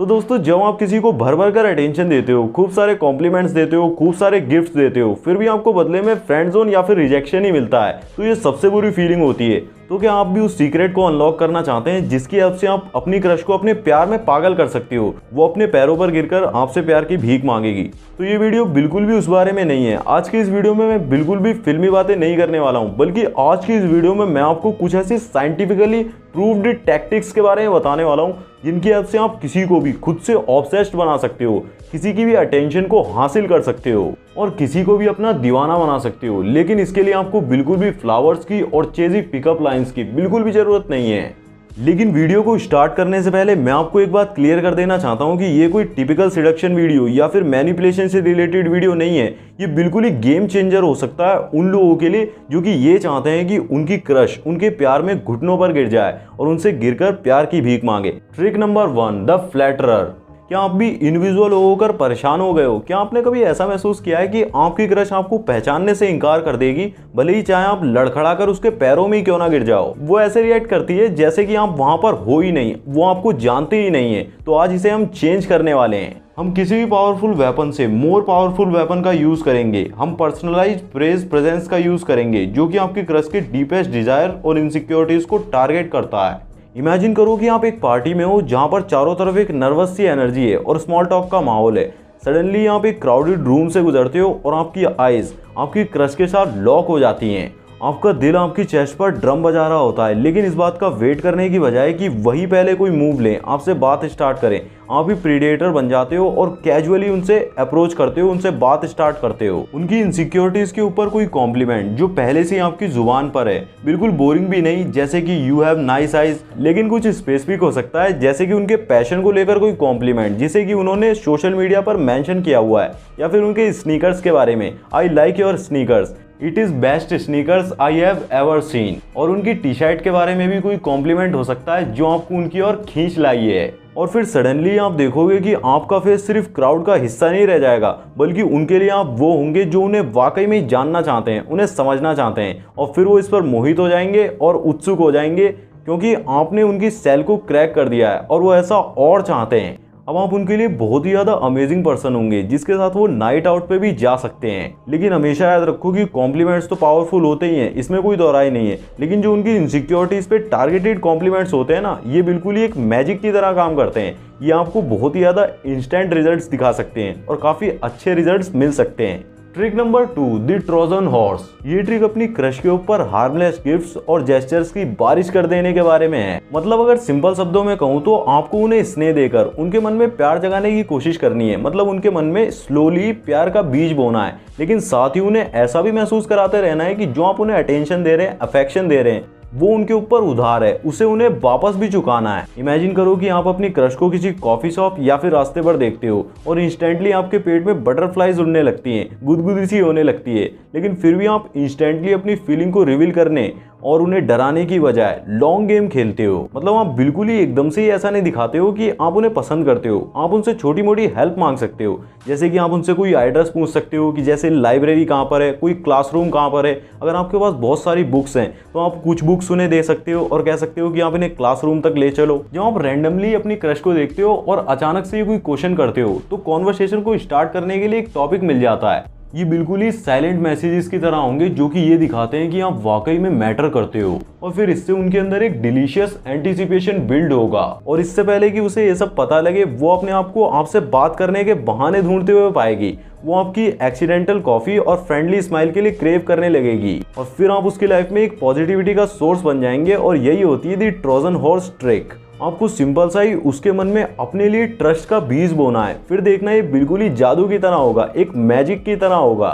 तो दोस्तों जब आप किसी को भर भर कर अटेंशन देते हो, खूब सारे कॉम्प्लीमेंट्स देते हो, खूब सारे गिफ्ट्स देते हो, फिर भी आपको बदले में फ्रेंड जोन या फिर रिजेक्शन ही मिलता है, तो ये सबसे बुरी फीलिंग होती है। तो क्या आप भी उस सीक्रेट को अनलॉक करना चाहते हैं जिसकी हेल्प से आप अपनी क्रश को अपने प्यार में पागल कर सकते हो, वो अपने पैरों पर गिरकर आपसे प्यार की भीख मांगेगी? तो ये वीडियो बिल्कुल भी उस बारे में नहीं है। आज की इस वीडियो में मैं बिल्कुल भी फिल्मी बातें नहीं करने वाला हूँ, बल्कि आज की इस वीडियो में मैं आपको कुछ ऐसी साइंटिफिकली प्रूव्ड टैक्टिक्स के बारे में बताने वाला हूँ जिनकी हेल्प से आप किसी को भी खुद से ऑब्सेस्ड बना सकते हो, किसी की भी अटेंशन को हासिल कर सकते हो और किसी को भी अपना दीवाना बना सकते हो। लेकिन इसके लिए आपको बिल्कुल भी फ्लावर्स की और चेजी पिकअप लाइंस की बिल्कुल भी जरूरत नहीं है। लेकिन वीडियो को स्टार्ट करने से पहले मैं आपको एक बात क्लियर कर देना चाहता हूं कि ये कोई टिपिकल सिडक्शन वीडियो या फिर मैनिपुलेशन से रिलेटेड वीडियो नहीं है। ये बिल्कुल ही गेम चेंजर हो सकता है उन लोगों के लिए जो कि ये चाहते हैं कि उनकी क्रश उनके प्यार में घुटनों पर गिर जाए और उनसे गिरकर प्यार की भीख मांगे। Trick number 1, the flatterer. क्या आप भी इंडिविजुअल होकर परेशान हो गए हो? क्या आपने कभी ऐसा महसूस किया है कि आपकी क्रश आपको पहचानने से इनकार कर देगी, भले ही चाहे आप लड़खड़ाकर उसके पैरों में ही क्यों ना गिर जाओ? वो ऐसे रिएक्ट करती है जैसे कि आप वहां पर हो ही नहीं, वो आपको जानते ही नहीं है। तो आज इसे हम चेंज करने वाले हैं। हम किसी भी पावरफुल वेपन से मोर पावरफुल वेपन का यूज करेंगे। हम पर्सनलाइज्ड प्रेजेंस का यूज करेंगे जो कि आपकी क्रश के डीपेस्ट डिजायर और इनसिक्योरिटीज को टारगेट करता है। इमेजिन करो कि आप एक पार्टी में हो जहां पर चारों तरफ एक नर्वस सी एनर्जी है और स्मॉल टॉक का माहौल है। सडनली आप एक क्राउडेड रूम से गुजरते हो और आपकी आईज आपकी क्रश के साथ लॉक हो जाती हैं। आपका दिल आपकी चेस्ट पर ड्रम बजा रहा होता है, लेकिन इस बात का वेट करने की बजाय कि वही पहले कोई मूव लें, आपसे बात स्टार्ट करें, आप ही प्रीडेटर बन जाते हो और कैजुअली उनसे अप्रोच करते हो, उनसे बात स्टार्ट करते हो। उनकी इनसिक्योरिटीज के ऊपर कोई कॉम्प्लीमेंट जो पहले से ही आपकी जुबान पर है, बिल्कुल बोरिंग भी नहीं जैसे कि यू हैव नाइस आइज, लेकिन कुछ स्पेसिफिक हो सकता है जैसे कि उनके पैशन को लेकर कोई कॉम्प्लीमेंट जिसे कि उन्होंने सोशल मीडिया पर मेंशन किया हुआ है, या फिर उनके स्नीकर्स के बारे में, I like your sneakers, it is best sneakers I have ever seen. और उनकी टी शर्ट के बारे में भी कोई कॉम्प्लीमेंट हो सकता है जो आपको उनकी ओर खींच लाई है। और फिर सडनली आप देखोगे कि आपका फेस सिर्फ क्राउड का हिस्सा नहीं रह जाएगा, बल्कि उनके लिए आप वो होंगे जो उन्हें वाकई में जानना चाहते हैं, उन्हें समझना चाहते हैं। और फिर वो इस पर मोहित हो जाएंगे और उत्सुक हो जाएंगे क्योंकि आपने उनकी सेल को क्रैक कर दिया है और वो ऐसा और चाहते हैं। अब आप उनके लिए बहुत ही ज़्यादा अमेजिंग पर्सन होंगे जिसके साथ वो नाइट आउट पे भी जा सकते हैं। लेकिन हमेशा याद रखो कि कॉम्प्लीमेंट्स तो पावरफुल होते ही हैं, इसमें कोई दोहराई नहीं है, लेकिन जो उनकी इनसिक्योरिटीज पे टारगेटेड कॉम्प्लीमेंट्स होते हैं ना, ये बिल्कुल ही एक मैजिक की तरह काम करते हैं। ये आपको बहुत ही ज़्यादा इंस्टेंट रिजल्ट्स दिखा सकते हैं और काफ़ी अच्छे रिजल्ट्स मिल सकते हैं। Trick number 2, the Trojan horse. ये ट्रिक अपनी क्रश के ऊपर हार्मलेस गिफ्ट्स और जेस्चर्स की बारिश कर देने के बारे में है। मतलब अगर सिंपल शब्दों में कहूँ तो आपको उन्हें स्नेह देकर उनके मन में प्यार जगाने की कोशिश करनी है। मतलब उनके मन में स्लोली प्यार का बीज बोना है, लेकिन साथ ही उन्हें ऐसा भी महसूस कराते रहना है कि जो आप उन्हें अटेंशन दे रहे हैं, अफेक्शन दे रहे हैं, वो उनके ऊपर उधार है, उसे उन्हें वापस भी चुकाना है। इमेजिन करो कि आप अपनी क्रश को किसी कॉफी शॉप या फिर रास्ते पर देखते हो और इंस्टेंटली आपके पेट में बटरफ्लाइज उड़ने लगती हैं, गुदगुदी सी होने लगती है, लेकिन फिर भी आप इंस्टेंटली अपनी फीलिंग को रिवील करने और उन्हें डराने की बजाय लॉन्ग गेम खेलते हो। मतलब आप बिल्कुल ही एकदम से ही ऐसा नहीं दिखाते हो कि आप उन्हें पसंद करते हो। आप उनसे छोटी मोटी हेल्प मांग सकते हो, जैसे कि आप उनसे कोई एड्रेस पूछ सकते हो कि जैसे लाइब्रेरी कहाँ पर है, कोई क्लासरूम कहाँ पर है। अगर आपके पास बहुत सारी बुक्स हैं तो आप कुछ बुक्स उन्हें दे सकते हो और कह सकते हो कि आप इन्हें क्लासरूम तक ले चलो। जब आप रैंडमली अपनी क्रश को देखते हो और अचानक से कोई क्वेश्चन करते हो तो कॉन्वर्सेशन को स्टार्ट करने के लिए एक टॉपिक मिल जाता है। ये बिल्कुल ही साइलेंट मैसेजेस की तरह होंगे जो कि ये दिखाते हैं कि आप वाकई में मैटर करते हो, और फिर इससे उनके अंदर एक डिलीशियस एंटीसिपेशन बिल्ड होगा। और इससे पहले कि उसे ये सब पता लगे, वो अपने आप को आपसे बात करने के बहाने ढूंढते हुए पाएगी। वो आपकी एक्सीडेंटल कॉफी और फ्रेंडली स्माइल के लिए क्रेव करने लगेगी और फिर आप उसकी लाइफ में एक पॉजिटिविटी का सोर्स बन जाएंगे। और यही होती है दी ट्रोजन हॉर्स ट्रिक। आपको सिंपल सा ही उसके मन में अपने लिए ट्रस्ट का बीज बोना है, फिर देखना ये बिल्कुल ही जादू की तरह होगा, एक मैजिक की तरह होगा।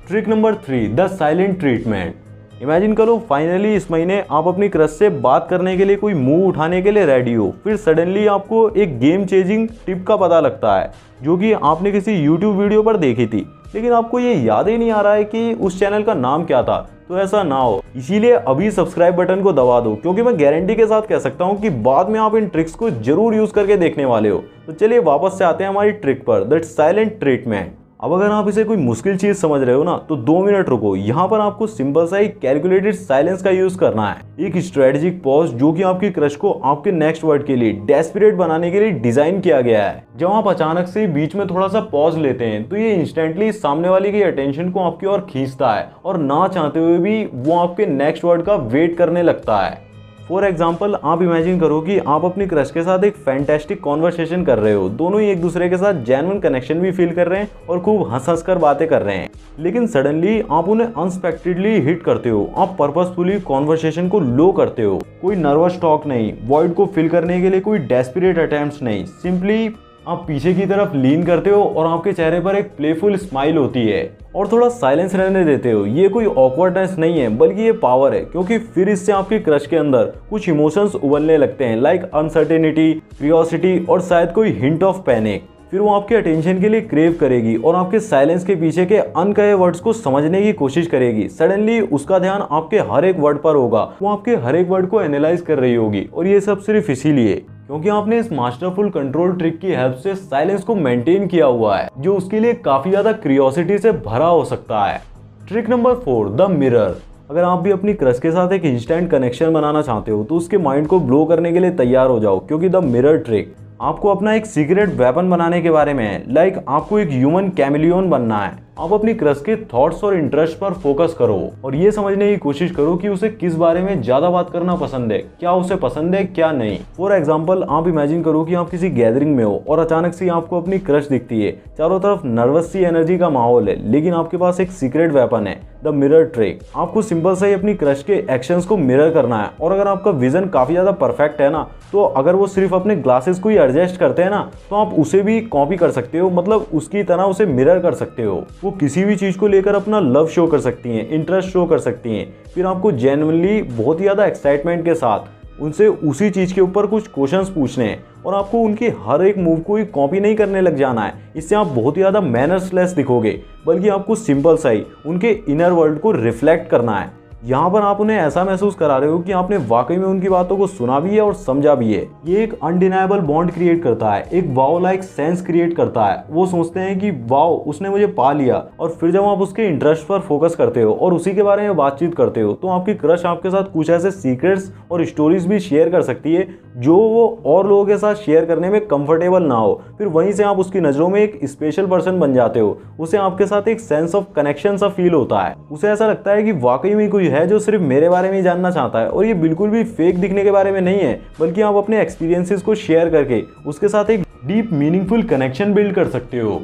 Trick number 3, the silent treatment. Imagine करो फाइनली इस महीने आप अपनी क्रश से बात करने के लिए कोई मूव उठाने के लिए रेडी हो, फिर सडनली आपको एक गेम चेंजिंग टिप का पता लगता है जो कि आपने किसी यूट्यूब वीडियो पर देखी थी, लेकिन आपको ये याद ही नहीं आ रहा है कि उस चैनल का नाम क्या था। तो ऐसा ना हो, इसीलिए अभी सब्सक्राइब बटन को दबा दो, क्योंकि मैं गारंटी के साथ कह सकता हूँ कि बाद में आप इन ट्रिक्स को जरूर यूज करके देखने वाले हो। तो चलिए वापस से आते हैं हमारी ट्रिक पर, दैट साइलेंट ट्रीटमेंट। अब अगर आप इसे कोई मुश्किल चीज समझ रहे हो ना, तो 2 मिनट रुको। यहाँ पर आपको सिंपल सा एक कैलकुलेटेड साइलेंस का यूज करना है, एक स्ट्रेटेजिक पॉज जो कि आपकी क्रश को आपके नेक्स्ट वर्ड के लिए डेस्परेट बनाने के लिए डिजाइन किया गया है। जब आप अचानक से बीच में थोड़ा सा पॉज लेते हैं तो ये इंस्टेंटली सामने वाले की अटेंशन को आपकी ओर खींचता है और ना चाहते हुए भी वो आपके नेक्स्ट वर्ड का वेट करने लगता है। फॉर एग्जाम्पल, आप इमेजिन करो कि आप अपनी क्रश के साथ एक फैंटास्टिक कॉन्वर्सेशन कर रहे हो, दोनों ही एक दूसरे के साथ जेन्युइन कनेक्शन भी फील कर रहे हैं और खूब हंस हंस कर बातें कर रहे हैं। लेकिन सडनली आप उन्हें अनएक्सपेक्टेडली हिट करते हो, आप पर्पसफुली कॉन्वर्सेशन को लो करते हो। कोई नर्वस टॉक नहीं, वॉइड को फिल करने के लिए कोई डेस्परेट अटेम्प्ट्स नहीं, सिंपली आप पीछे की तरफ लीन करते हो और आपके चेहरे पर एक प्लेफुल स्माइल होती है और थोड़ा साइलेंस रहने देते हो। ये कोई ऑकवर्डनेस नहीं है, बल्कि ये पावर है, क्योंकि फिर इससे आपकी क्रश के अंदर कुछ इमोशंस उबलने लगते हैं, लाइक अनसर्टेनिटी, क्यूरियोसिटी और शायद कोई हिंट ऑफ पैनिक। फिर वो आपके अटेंशन के लिए क्रेव करेगी और आपके साइलेंस के पीछे के अनकहे वर्ड्स को समझने की कोशिश करेगी। सडनली उसका ध्यान आपके हर एक वर्ड पर होगा, वो आपके हर एक वर्ड को एनालाइज कर रही होगी। और ये सब सिर्फ इसीलिए क्योंकि आपने इस मास्टरफुल कंट्रोल ट्रिक की हेल्प से साइलेंस को मेंटेन किया हुआ है, जो उसके लिए काफी ज्यादा क्यूरियोसिटी से भरा हो सकता है। Trick number 4, the mirror. अगर आप भी अपनी क्रश के साथ एक इंस्टेंट कनेक्शन बनाना चाहते हो तो उसके माइंड को ब्लो करने के लिए तैयार हो जाओ, क्योंकि द मिरर ट्रिक आपको अपना एक सीक्रेट वेपन बनाने के बारे में है। लाइक आपको एक ह्यूमन कैमिलियन बनना है। आप अपनी क्रश के थॉट्स और इंटरेस्ट पर फोकस करो और ये समझने की कोशिश करो कि उसे किस बारे में ज्यादा बात करना पसंद है, क्या उसे पसंद है क्या नहीं। फॉर एग्जाम्पल, आप इमेजिन करो कि आप किसी गैदरिंग में हो और अचानक से आपको अपनी क्रश दिखती है। चारों तरफ नर्वस सी एनर्जी का माहौल है, लेकिन आपके पास एक सीक्रेट वेपन है, द मिरर ट्रिक। आपको सिंपल सा ही अपनी क्रश के एक्शंस को मिरर करना है। और अगर आपका विजन काफी ज्यादा परफेक्ट है ना, तो अगर वो सिर्फ अपने ग्लासेस को ही एडजस्ट करते हैं ना, तो आप उसे भी कॉपी कर सकते हो, मतलब उसकी तरह उसे मिरर कर सकते हो। वो किसी भी चीज को लेकर अपना लव शो कर सकती हैं, इंटरेस्ट शो कर सकती हैं। फिर आपको जेन्युइनली बहुत ही ज्यादा एक्साइटमेंट के साथ उनसे उसी चीज के ऊपर कुछ क्वेश्चंस पूछने हैं और आपको उनकी हर एक मूव को ही कॉपी नहीं करने लग जाना है। इससे आप बहुत ही ज्यादा मैनर्सलेस दिखोगे, बल्कि आपको सिंपल सा ही उनके इनर वर्ल्ड को रिफ्लेक्ट करना है। यहाँ पर आप उन्हें ऐसा महसूस करा रहे हो कि आपने वाकई में उनकी बातों को सुना भी है और समझा भी है। ये एक अनडिनाइबल बॉन्ड क्रिएट करता है, एक वाओ लाइक सेंस क्रिएट करता है। वो सोचते हैं कि वाओ, उसने मुझे पा लिया। और फिर जब आप उसके इंटरेस्ट पर फोकस करते हो और उसी के बारे में बातचीत करते हो, तो आपकी क्रश आपके साथ कुछ ऐसे सीक्रेट्स और स्टोरीज भी शेयर कर सकती है जो वो और लोगों के साथ शेयर करने में कंफर्टेबल ना हो। फिर वहीं से आप उसकी नज़रों में एक स्पेशल पर्सन बन जाते हो। उसे आपके साथ एक सेंस ऑफ कनेक्शन सा फील होता है। उसे ऐसा लगता है कि वाकई में कोई है जो सिर्फ मेरे बारे में ही जानना चाहता है। और ये बिल्कुल भी फेक दिखने के बारे में नहीं है, बल्कि आप अपने एक्सपीरियंसेस को शेयर करके उसके साथ एक डीप मीनिंगफुल कनेक्शन बिल्ड कर सकते हो।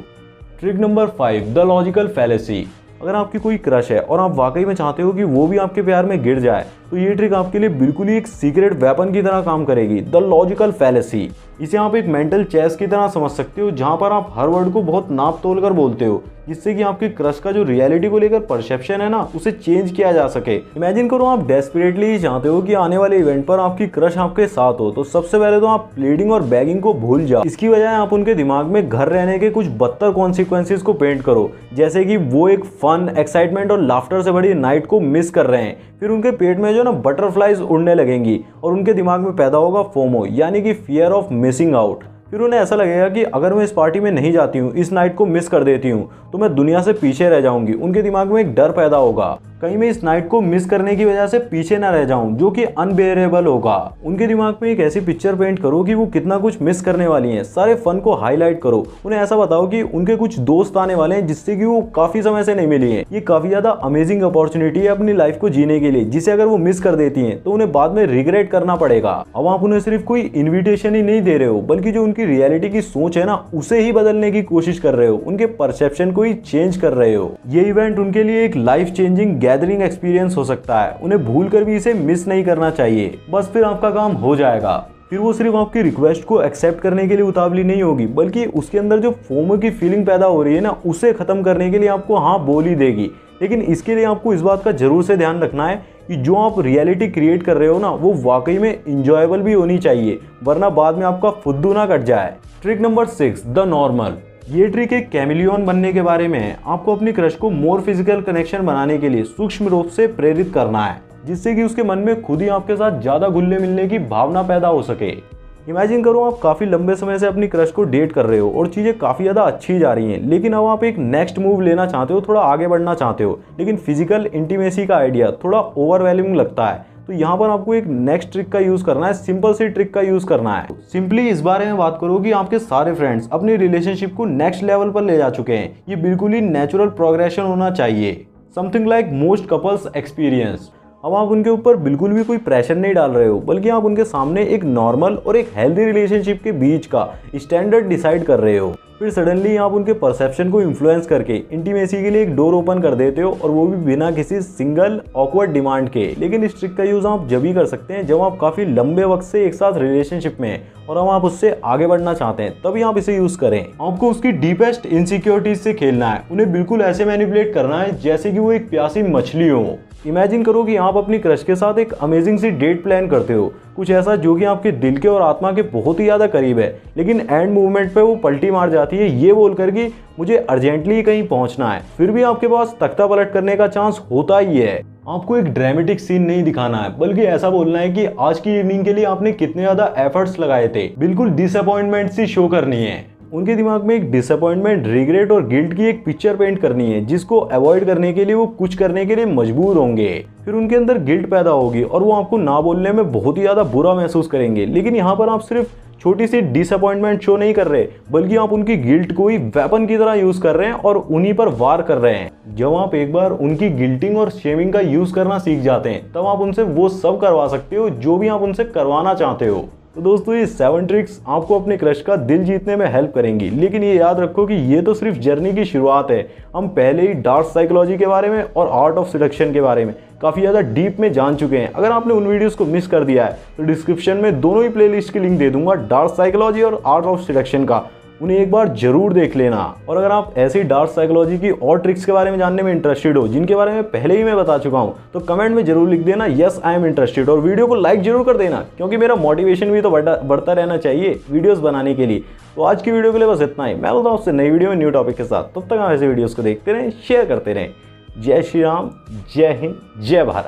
Trick number 5, the logical fallacy. अगर आपकी कोई क्रश है और आप वाकई में चाहते हो कि वो भी आपके प्यार में गिर जाए, तो ये ट्रिक आपके लिए बिल्कुल ही एक सीक्रेट वेपन की तरह काम करेगी, द लॉजिकल फैलेसी। इसे आप एक मेंटल चेस की तरह समझ सकते हो, जहां पर आप हर वर्ड को बहुत नाप तोल कर बोलते हो, जिससे कि आपकी क्रश का जो रियलिटी को लेकर परसेप्शन है ना, उसे चेंज किया जा सके। इमेजिन करो आप डेस्परेटली ही चाहते हो कि आने वाले इवेंट पर आपकी क्रश आपके साथ हो, तो सबसे पहले तो आप प्लीडिंग और बैगिंग को भूल जाओ। इसकी बजाय आप उनके दिमाग में घर रहने के कुछ बदतर कॉन्सिक्वेंसेस को पेंट करो, जैसे कि वो एक फन, एक्साइटमेंट और लाफ्टर से भरी नाइट को मिस कर रहे हैं। फिर उनके पेट में जो ना बटरफ्लाइज उड़ने लगेंगी और उनके दिमाग में पैदा होगा फोमो, यानी कि फियर ऑफ मिसिंग आउट। फिर उन्हें ऐसा लगेगा कि अगर मैं इस पार्टी में नहीं जाती हूँ, इस नाइट को मिस कर देती हूँ, तो मैं दुनिया से पीछे रह जाऊंगी। उनके दिमाग में एक डर पैदा होगा, कहीं मैं इस नाइट को मिस करने की वजह से पीछे ना रह जाऊं, जो कि अनबेरेबल होगा। उनके दिमाग में एक ऐसी पिक्चर पेंट करो कि वो कितना कुछ मिस करने वाली हैं। सारे फन को हाईलाइट करो। उन्हें ऐसा बताओ कि उनके कुछ दोस्त आने वाले हैं जिससे कि वो काफी समय से नहीं मिली हैं। ये काफी ज्यादा अमेजिंग अपॉर्चुनिटी है अपनी लाइफ को जीने के लिए, जिसे अगर वो मिस कर देती हैं तो उन्हें बाद में रिग्रेट करना पड़ेगा। अब आप उन्हें सिर्फ कोई इन्विटेशन ही नहीं दे रहे हो, बल्कि जो उनकी रियलिटी की सोच है ना, उसे ही बदलने की कोशिश कर रहे हो, उनके परसेप्शन को ही चेंज कर रहे हो। ये इवेंट उनके लिए एक लाइफ चेंजिंग गैदरिंग एक्सपीरियंस हो सकता है। उन्हें भूल कर भी इसे मिस नहीं करना चाहिए। बस फिर आपका काम हो जाएगा। फिर वो सिर्फ आपकी रिक्वेस्ट को एक्सेप्ट करने के लिए उतावली नहीं होगी, बल्कि उसके अंदर जो फोमो की फीलिंग पैदा हो रही है ना, उसे खत्म करने के लिए आपको हाँ बोल ही देगी। लेकिन इसके लिए आपको इस बात का जरूर से ध्यान रखना है कि जो आप रियलिटी क्रिएट कर रहे हो ना, वो वाकई में इंजॉयबल भी होनी चाहिए, वरना बाद में आपका फुद्दू ना कट जाए। Trick number 6, the normal. ये ट्रिक एक कैमिलियन बनने के बारे में है। आपको अपनी क्रश को मोर फिजिकल कनेक्शन बनाने के लिए सूक्ष्म रूप से प्रेरित करना है, जिससे कि उसके मन में खुद ही आपके साथ ज्यादा घुलने मिलने की भावना पैदा हो सके। इमेजिन करो आप काफ़ी लंबे समय से अपनी क्रश को डेट कर रहे हो और चीज़ें काफ़ी ज़्यादा अच्छी जा रही हैं, लेकिन अब आप एक नेक्स्ट मूव लेना चाहते हो, थोड़ा आगे बढ़ना चाहते हो, लेकिन फिजिकल इंटीमेसी का आइडिया थोड़ा ओवरवेलमिंग लगता है। तो यहाँ पर आपको एक नेक्स्ट ट्रिक का यूज़ करना है, सिंपल सी ट्रिक का यूज़ करना है। सिंपली इस बारे में बात करो कि आपके सारे फ्रेंड्स अपनी रिलेशनशिप को नेक्स्ट लेवल पर ले जा चुके हैं। ये बिल्कुल ही नेचुरल प्रोग्रेशन होना चाहिए, something like most couples experience. अब आप उनके ऊपर बिल्कुल भी कोई प्रेशर नहीं डाल रहे हो, बल्कि आप उनके सामने एक नॉर्मल और एक हेल्दी रिलेशनशिप के बीच का स्टैंडर्ड डिसाइड कर रहे हो। फिर सडनली आप उनके परसेप्शन को इन्फ्लुएंस करके इंटीमेसी के लिए एक डोर ओपन कर देते हो, और वो भी बिना किसी सिंगल ऑकवर्ड डिमांड के। लेकिन इस ट्रिक का यूज़ आप जब ही कर सकते हैं जब आप काफ़ी लंबे वक्त से एक साथ रिलेशनशिप में हैं और अब आप उससे आगे बढ़ना चाहते हैं, तभी आप इसे यूज़ करें। आपको उसकी डीपेस्ट इनसिक्योरिटीज से खेलना है, उन्हें बिल्कुल ऐसे मैनिपुलेट करना है जैसे कि वो एक प्यासी मछली हो। इमेजिन करो कि आप अपनी क्रश के साथ एक अमेजिंग सी डेट प्लान करते हो, कुछ ऐसा जो कि आपके दिल के और आत्मा के बहुत ही ज़्यादा करीब है, लेकिन एंड मूवमेंट पे वो पलटी मार जाती है ये बोलकर कि मुझे अर्जेंटली कहीं पहुंचना है। फिर भी आपके पास तख्ता पलट करने का चांस होता ही है। आपको एक ड्रामेटिक सीन नहीं दिखाना है, बल्कि ऐसा बोलना है कि आज की इवनिंग के लिए आपने कितने ज़्यादा एफर्ट्स लगाए थे। बिल्कुल डिसअपॉइंटमेंट सी शो करनी है। उनके दिमाग में एक डिसअपॉइंटमेंट, रिग्रेट और गिल्ट की एक पिक्चर पेंट करनी है, जिसको अवॉइड करने के लिए वो कुछ करने के लिए मजबूर होंगे। फिर उनके अंदर गिल्ट पैदा होगी और वो आपको ना बोलने में बहुत ही ज़्यादा बुरा महसूस करेंगे। लेकिन यहाँ पर आप सिर्फ छोटी सी डिसअपॉइंटमेंट शो नहीं कर रहे, बल्कि आप उनकी गिल्ट को ही वेपन की तरह यूज़ कर रहे हैं और उन्हीं पर वार कर रहे हैं। जब आप एक बार उनकी गिल्टिंग और शेमिंग का यूज़ करना सीख जाते हैं, तब आप उनसे वो सब करवा सकते हो जो भी आप उनसे करवाना चाहते हो। तो दोस्तों, ये 7 ट्रिक्स आपको अपने क्रश का दिल जीतने में हेल्प करेंगी। लेकिन ये याद रखो कि ये तो सिर्फ जर्नी की शुरुआत है। हम पहले ही डार्क साइकोलॉजी के बारे में और आर्ट ऑफ सिलेक्शन के बारे में काफ़ी ज़्यादा डीप में जान चुके हैं। अगर आपने उन वीडियोस को मिस कर दिया है तो डिस्क्रिप्शन में दोनों ही प्लेलिस्ट की लिंक दे दूंगा, डार्क साइकोलॉजी और आर्ट ऑफ सिलेक्शन का। उन्हें एक बार जरूर देख लेना। और अगर आप ऐसी डार्क साइकोलॉजी की और ट्रिक्स के बारे में जानने में इंटरेस्टेड हो, जिनके बारे में पहले ही मैं बता चुका हूं, तो कमेंट में जरूर लिख देना यस आई एम इंटरेस्टेड, और वीडियो को लाइक जरूर कर देना, क्योंकि मेरा मोटिवेशन भी तो बढ़ता रहना चाहिए वीडियोस बनाने के लिए। तो आज की वीडियो के लिए बस इतना ही। मैं बोलता हूँ आपसे नई वीडियो में न्यू टॉपिक के साथ। तब तक आप ऐसे वीडियोस को देखते रहें, शेयर करते रहें। जय श्री राम, जय हिंद, जय भारत।